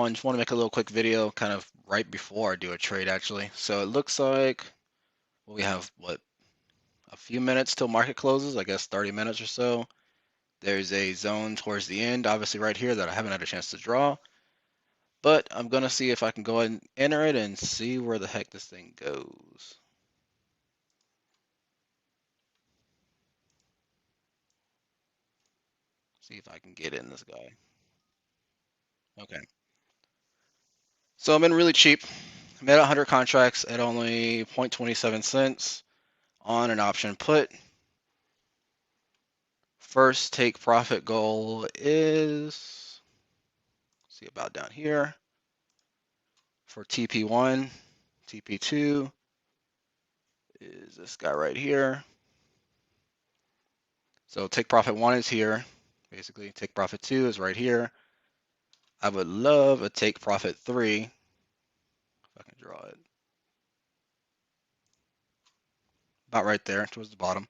everyone. Just want to make a little quick video kind of right before I do a trade actually. So it looks like we have a few minutes till market closes, I guess 30 minutes or so. There's a zone towards the end, obviously right here, that I haven't had a chance to draw. But I'm gonna see if I can go ahead and enter it and see where the heck this thing goes. See if I can get in this guy. Okay. So I'm in really cheap. I'm at 100 contracts at only 0.27 cents on an option put. First take profit goal is, see about down here for TP1. TP2 is this guy right here. So take profit 1 is here. Basically, take profit 2 is right here. I would love a take profit 3, if I can draw it. About right there, towards the bottom.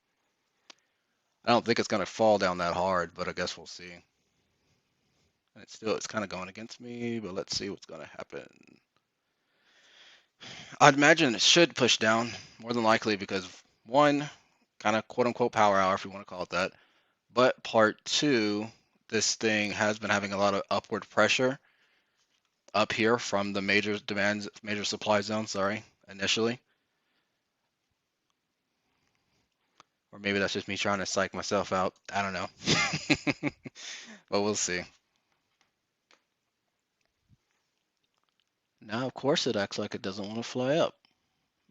I don't think it's going to fall down that hard, but I guess we'll see. And it's kind of going against me, but let's see what's going to happen. I'd imagine it should push down, more than likely, because one, kind of quote unquote power hour, if you want to call it that. But part two, this thing has been having a lot of upward pressure up here from the major supply zone, initially. Or maybe that's just me trying to psych myself out. I don't know. But we'll see. Now, of course, it acts like it doesn't want to fly up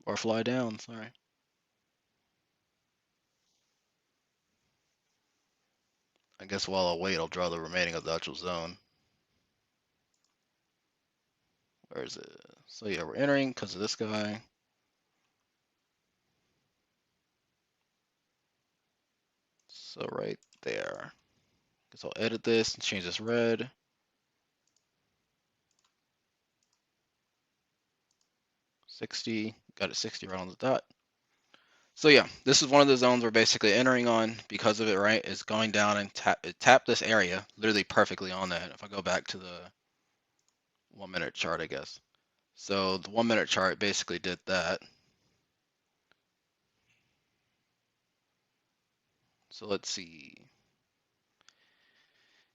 or fly down, sorry. I guess while I wait, I'll draw the remaining of the actual zone. Where is it? So yeah, we're entering because of this guy. So right there. Guess I'll edit this and change this red. 60, got it 60 right on the dot. So yeah, this is one of the zones we're basically entering on because of it, right? It's going down and tap this area literally perfectly on that. If I go back to the 1 minute chart, I guess. So the 1 minute chart basically did that. So let's see.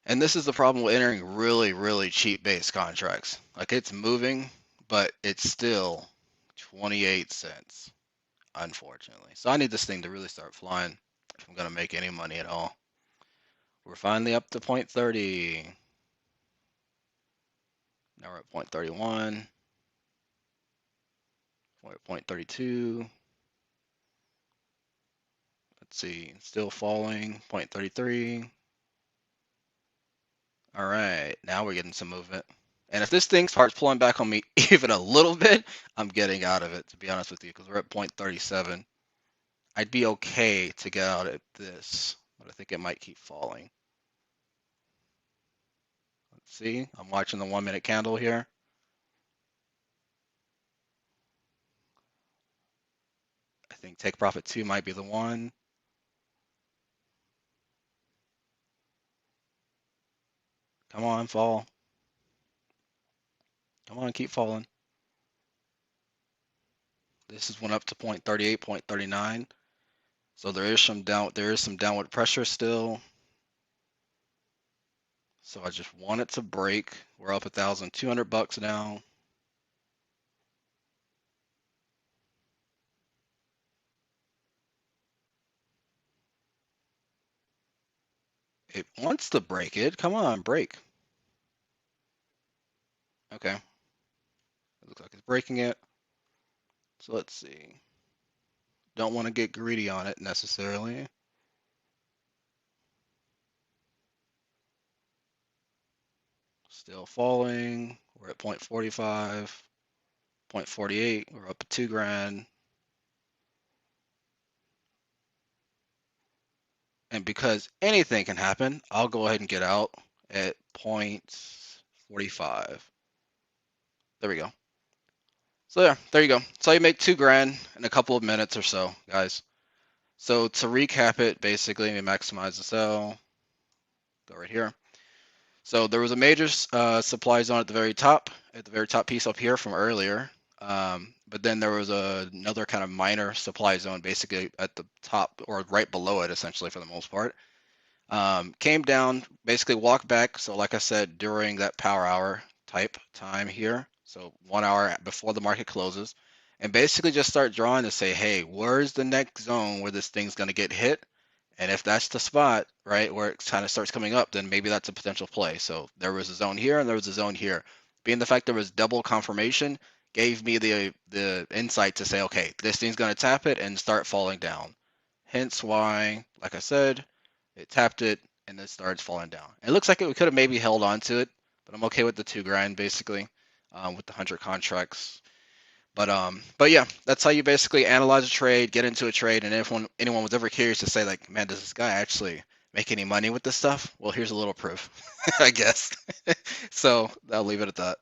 And this is the problem with entering really, really cheap base contracts. Like it's moving, but it's still 28 cents, unfortunately. So I need this thing to really start flying if I'm gonna make any money at all. We're finally up to 0.30. Now we're at 0.31. We're at 0.32. Let's see, still falling, 0.33. All right, now we're getting some movement. And if this thing starts pulling back on me even a little bit, I'm getting out of it, to be honest with you, because we're at 0.37. I'd be okay to get out at this, but I think it might keep falling. Let's see, I'm watching the 1 minute candle here. I think take profit 2 might be the one. Come on, fall. Come on, keep falling. This is went up to 0.38, 0.39. So there is some downward pressure still. So I just want it to break. We're up $1,200 now. It wants to break it. Come on, break. Okay. It looks like it's breaking it. So let's see. Don't want to get greedy on it necessarily. Still falling. We're at 0.45, 0.48. We're up at 2 grand. And because anything can happen, I'll go ahead and get out at 0.45. There we go. So yeah, there you go. So you make 2 grand in a couple of minutes or so, guys. So to recap it, basically, we maximize the sell. Go right here. So there was a major supply zone at the very top piece up here from earlier. But then there was another kind of minor supply zone basically at the top or right below it, essentially for the most part. Came down, basically walked back. So like I said, during that power hour type time here, so 1 hour before the market closes, and basically just start drawing to say, hey, where's the next zone where this thing's going to get hit? And if that's the spot, right, where it kind of starts coming up, then maybe that's a potential play. So there was a zone here and there was a zone here. Being the fact there was double confirmation gave me the insight to say, okay, this thing's going to tap it and start falling down. Hence why, like I said, it tapped it and it started falling down. It looks like we could have maybe held on to it, but I'm okay with the 2 grand basically, with the 100 contracts. But yeah, that's how you basically analyze a trade, get into a trade, and if anyone was ever curious to say like, man, does this guy actually make any money with this stuff? Well, here's a little proof, I guess. So I'll leave it at that.